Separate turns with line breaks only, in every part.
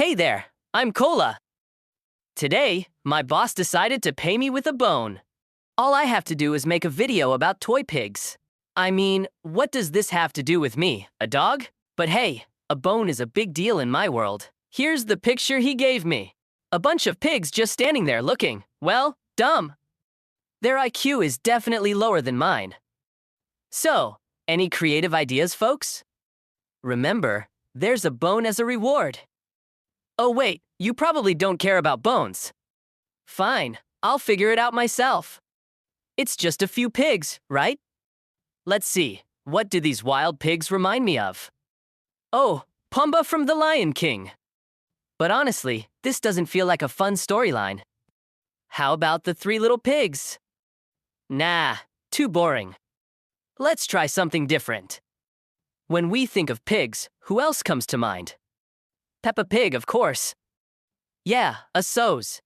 Hey there, I'm Cola. Today, my boss decided to pay me with a bone. All I have to do is make a video about toy pigs. I mean, what does this have to do with me, a dog? But hey, a bone is a big deal in my world. Here's the picture he gave me. A bunch of pigs just standing there looking, well, dumb. Their IQ is definitely lower than mine. So, any creative ideas, folks? Remember, there's a bone as a reward. Oh wait, you probably don't care about bones. Fine, I'll figure it out myself. It's just a few pigs, right? Let's see, what do these wild pigs remind me of? Oh, Pumbaa from The Lion King. But honestly, this doesn't feel like a fun storyline. How about the three little pigs? Nah, too boring. Let's try something different. When we think of pigs, who else comes to mind? Peppa Pig, of course. Yeah, a so's.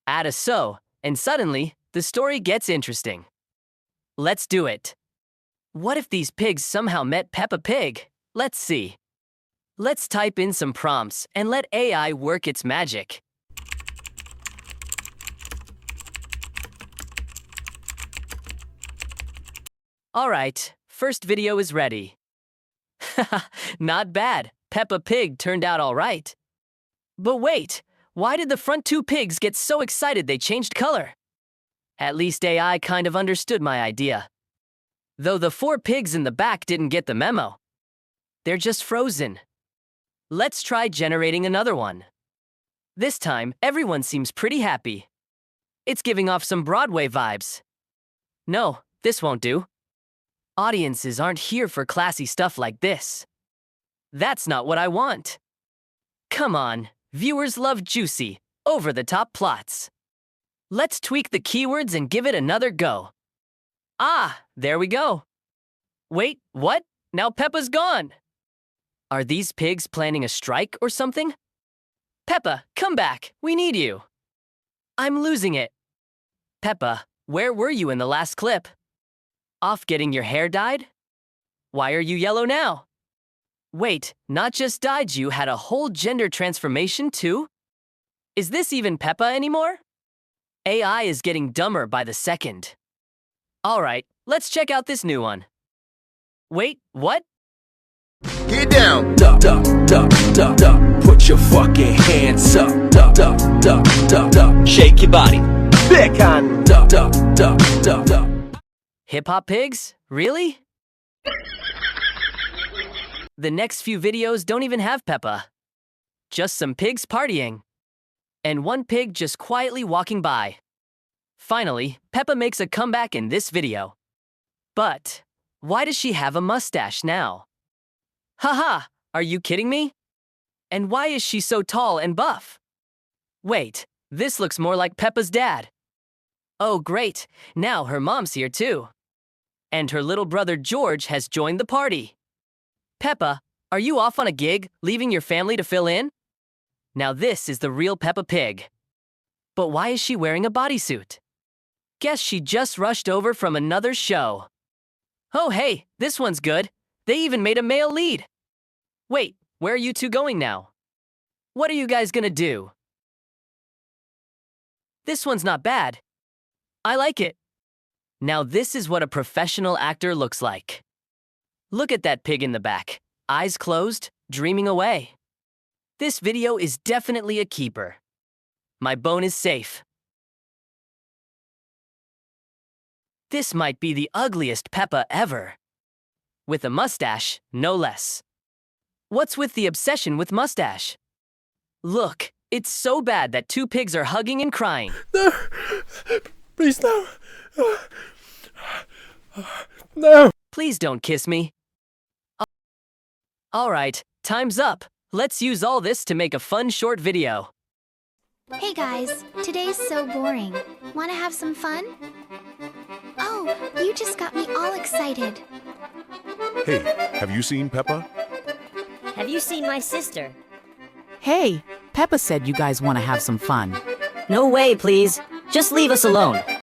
Add a so, and suddenly, the story gets interesting. Let's do it. What if these pigs somehow met Peppa Pig? Let's see. Let's type in some prompts and let AI work its magic. Alright, first video is ready. Haha, not bad. Peppa Pig turned out alright. But wait, why did the front two pigs get so excited they changed color? At least AI kind of understood my idea. Though the four pigs in the back didn't get the memo. They're just frozen. Let's try generating another one. This time, everyone seems pretty happy. It's giving off some Broadway vibes. No, this won't do. Audiences aren't here for classy stuff like this. That's not what I want. Come on, viewers love juicy, over-the-top plots. Let's tweak the keywords and give it another go. Ah, there we go. Wait, what? Now Peppa's gone. Are these pigs planning a strike or something? Peppa, come back. We need you. I'm losing it. Peppa, where were you in the last clip? Off getting your hair dyed? Why are you yellow now? Wait, not just dyed, you had a whole gender transformation too? Is this even Peppa anymore? AI is getting dumber by the second. Alright, let's check out this new one. Wait, what?
Get down, duck, duck, duck, duck, duck. Put your fucking hands up, duck, duck, duck, duck, duck. Shake your body, big on, duck, duck, duck, duck, duck.
Hip-hop pigs? Really? The next few videos don't even have Peppa. Just some pigs partying. And one pig just quietly walking by. Finally, Peppa makes a comeback in this video. But, why does she have a mustache now? Haha, are you kidding me? And why is she so tall and buff? Wait, this looks more like Peppa's dad. Oh great, now her mom's here too. And her little brother George has joined the party. Peppa, are you off on a gig, leaving your family to fill in? Now this is the real Peppa Pig. But why is she wearing a bodysuit? Guess she just rushed over from another show. Oh hey, this one's good. They even made a male lead. Wait, where are you two going now? What are you guys gonna do? This one's not bad. I like it. Now this is what a professional actor looks like. Look at that pig in the back, eyes closed, dreaming away. This video is definitely a keeper. My bone is safe. This might be the ugliest Peppa ever. With a mustache, no less. What's with the obsession with mustache? Look, it's so bad that two pigs are hugging and crying.
No, please no. No.
Please don't kiss me. Alright, time's up. Let's use all this to make a fun short video.
Hey guys, today's so boring. Wanna have some fun? Oh, you just got me all excited.
Hey, have you seen Peppa?
Have you seen my sister?
Hey, Peppa said you guys want to have some fun.
No way, please. Just leave us alone.